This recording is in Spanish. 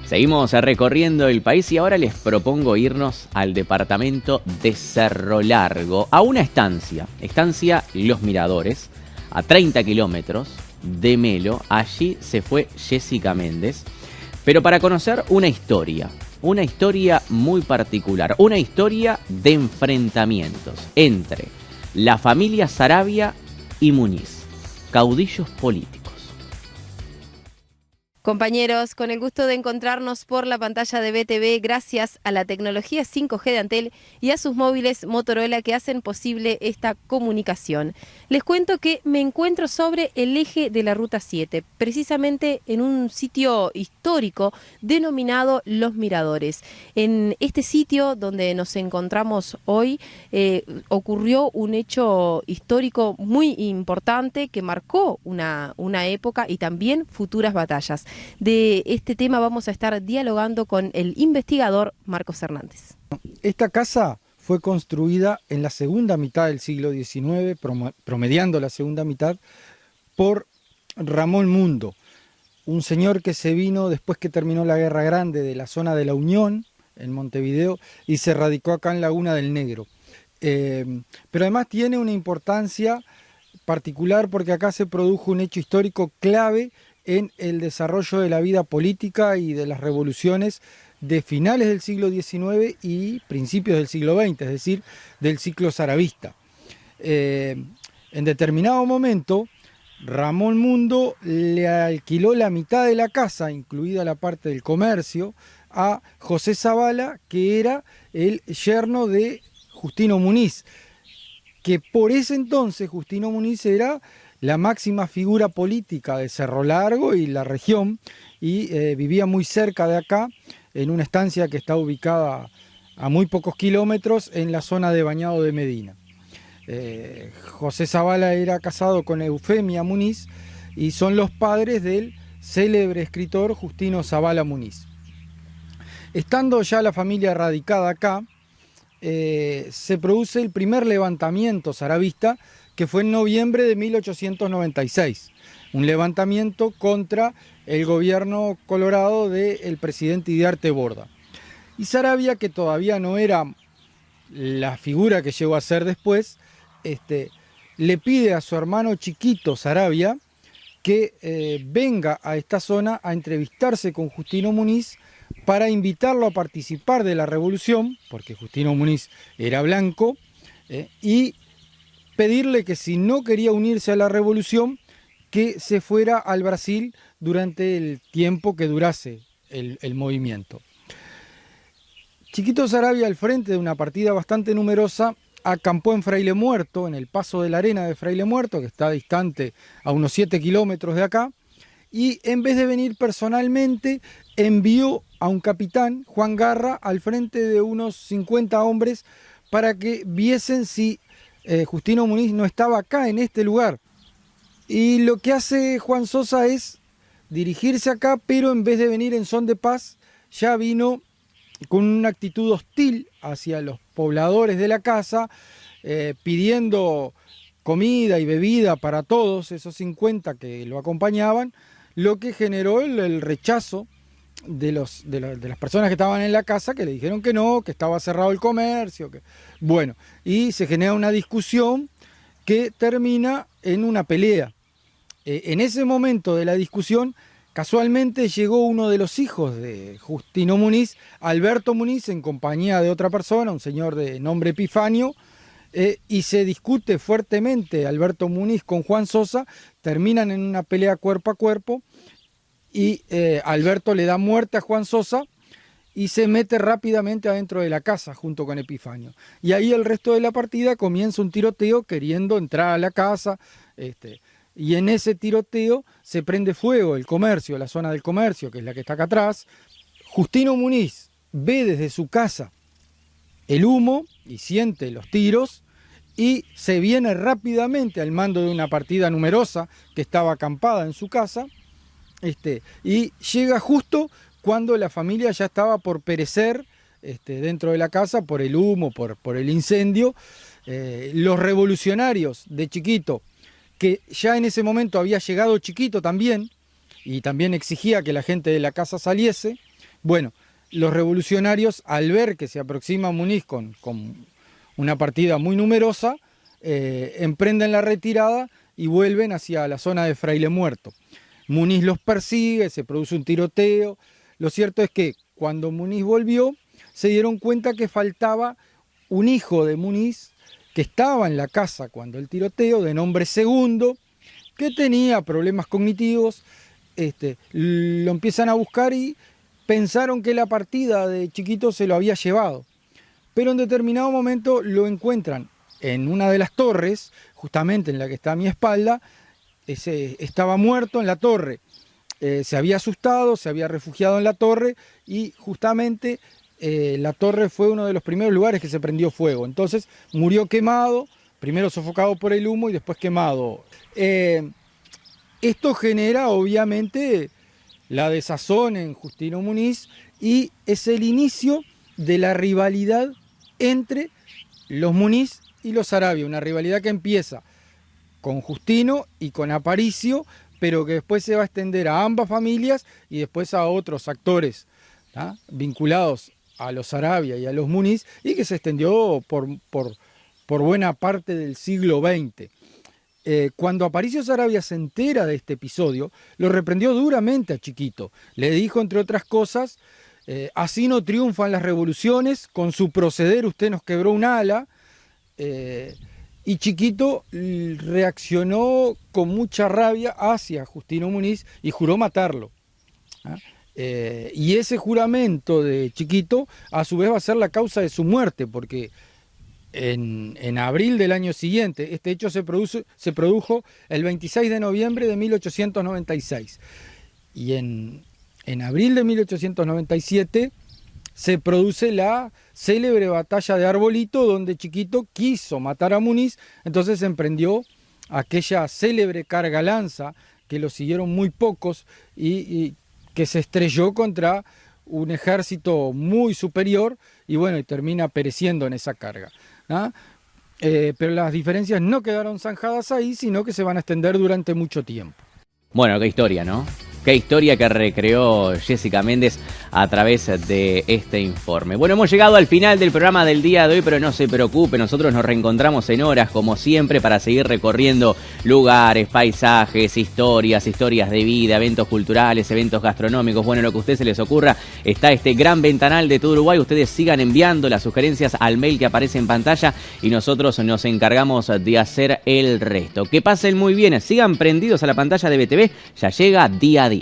Seguimos recorriendo el país y ahora les propongo irnos al departamento de Cerro Largo, a una estancia Los Miradores, a 30 kilómetros de Melo. Allí se fue Jessica Méndez, pero para conocer una historia muy particular, una historia de enfrentamientos entre la familia Saravia y Muniz, caudillos políticos. Compañeros, con el gusto de encontrarnos por la pantalla de BTV gracias a la tecnología 5G de Antel y a sus móviles Motorola que hacen posible esta comunicación. Les cuento que me encuentro sobre el eje de la Ruta 7, precisamente en un sitio histórico denominado Los Miradores. En este sitio donde nos encontramos hoy ocurrió un hecho histórico muy importante que marcó una época y también futuras batallas. De este tema vamos a estar dialogando con el investigador Marcos Hernández. Esta casa fue construida en la segunda mitad del siglo XIX, promediando la segunda mitad, por Ramón Mundo, un señor que se vino después que terminó la Guerra Grande de la zona de La Unión, en Montevideo, y se radicó acá en Laguna del Negro. Pero además tiene una importancia particular porque acá se produjo un hecho histórico clave en el desarrollo de la vida política y de las revoluciones de finales del siglo XIX y principios del siglo XX, es decir, del ciclo saravista. En determinado momento, Ramón Mundo le alquiló la mitad de la casa, incluida la parte del comercio, a José Zavala, que era el yerno de Justino Muniz, que por ese entonces Justino Muniz era la máxima figura política de Cerro Largo y la región, y vivía muy cerca de acá, en una estancia que está ubicada a muy pocos kilómetros en la zona de Bañado de Medina. José Zavala era casado con Eufemia Muniz y son los padres del célebre escritor Justino Zavala Muniz. Estando ya la familia radicada acá, se produce el primer levantamiento saravista, que fue en noviembre de 1896, un levantamiento contra el gobierno colorado del presidente Idiarte Borda. Y Saravia, que todavía no era la figura que llegó a ser después, le pide a su hermano chiquito Saravia que venga a esta zona a entrevistarse con Justino Muniz para invitarlo a participar de la revolución, porque Justino Muniz era blanco, y pedirle que si no quería unirse a la revolución, que se fuera al Brasil durante el tiempo que durase el movimiento. Chiquito Saravia, al frente de una partida bastante numerosa, acampó en Fraile Muerto, en el Paso de la Arena de Fraile Muerto, que está distante a unos 7 kilómetros de acá, y en vez de venir personalmente, envió a un capitán, Juan Garra, al frente de unos 50 hombres para que viesen si Justino Muniz no estaba acá, en este lugar. Y lo que hace Juan Sosa es dirigirse acá, pero en vez de venir en son de paz, ya vino con una actitud hostil hacia los pobladores de la casa, pidiendo comida y bebida para todos esos 50 que lo acompañaban, lo que generó el rechazo de las personas que estaban en la casa, que le dijeron que no, que estaba cerrado el comercio, bueno, y se genera una discusión que termina en una pelea. En ese momento de la discusión, casualmente llegó uno de los hijos de Justino Muniz, Alberto Muniz, en compañía de otra persona, un señor de nombre Epifanio, y se discute fuertemente Alberto Muniz con Juan Sosa, terminan en una pelea cuerpo a cuerpo, y Alberto le da muerte a Juan Sosa y se mete rápidamente adentro de la casa junto con Epifanio. Y ahí el resto de la partida comienza un tiroteo queriendo entrar a la casa, y en ese tiroteo se prende fuego el comercio, la zona del comercio, que es la que está acá atrás. Justino Muniz ve desde su casa el humo y siente los tiros y se viene rápidamente al mando de una partida numerosa que estaba acampada en su casa, y llega justo cuando la familia ya estaba por perecer dentro de la casa por el humo, por el incendio. Los revolucionarios de Chiquito, que ya en ese momento había llegado Chiquito también, y también exigía que la gente de la casa saliese, Bueno, los revolucionarios, al ver que se aproxima Muniz con una partida muy numerosa, emprenden la retirada y vuelven hacia la zona de Fraile Muerto. Muniz los persigue, se produce un tiroteo. Lo cierto es que cuando Muniz volvió, se dieron cuenta que faltaba un hijo de Muniz que estaba en la casa cuando el tiroteo, de nombre Segundo, que tenía problemas cognitivos. Lo empiezan a buscar y pensaron que la partida de Chiquito se lo había llevado. Pero en determinado momento lo encuentran en una de las torres, justamente en la que está a mi espalda. Estaba muerto en la torre. Se había asustado, se había refugiado en la torre y justamente la torre fue uno de los primeros lugares que se prendió fuego. Entonces murió quemado, primero sofocado por el humo y después quemado. Esto genera obviamente la desazón en Justino Muniz y es el inicio de la rivalidad entre los Muniz y los Saravia, una rivalidad que empieza con Justino y con Aparicio, pero que después se va a extender a ambas familias y después a otros actores, ¿tá?, vinculados a los Saravia y a los Muniz, y que se extendió por buena parte del siglo XX. Cuando Aparicio Saravia se entera de este episodio, lo reprendió duramente a Chiquito. Le dijo, entre otras cosas, así no triunfan las revoluciones, con su proceder usted nos quebró un ala. Y Chiquito reaccionó con mucha rabia hacia Justino Muniz y juró matarlo. Y ese juramento de Chiquito a su vez va a ser la causa de su muerte, porque en abril del año siguiente, este hecho se produjo el 26 de noviembre de 1896. Y en abril de 1897 se produce la célebre batalla de Arbolito, donde Chiquito quiso matar a Muniz. Entonces emprendió aquella célebre carga lanza, que lo siguieron muy pocos y que se estrelló contra un ejército muy superior y bueno, y termina pereciendo en esa carga, ¿no? Pero las diferencias no quedaron zanjadas ahí, sino que se van a extender durante mucho tiempo. Bueno, qué historia, ¿no? Qué historia que recreó Jessica Méndez a través de este informe. Bueno, hemos llegado al final del programa del día de hoy, pero no se preocupe, nosotros nos reencontramos en horas, como siempre, para seguir recorriendo lugares, paisajes, historias de vida, eventos culturales, eventos gastronómicos. Bueno, lo que a ustedes se les ocurra, está este gran ventanal de todo Uruguay. Ustedes sigan enviando las sugerencias al mail que aparece en pantalla y nosotros nos encargamos de hacer el resto. Que pasen muy bien, sigan prendidos a la pantalla de BTV, ya llega Día a Día.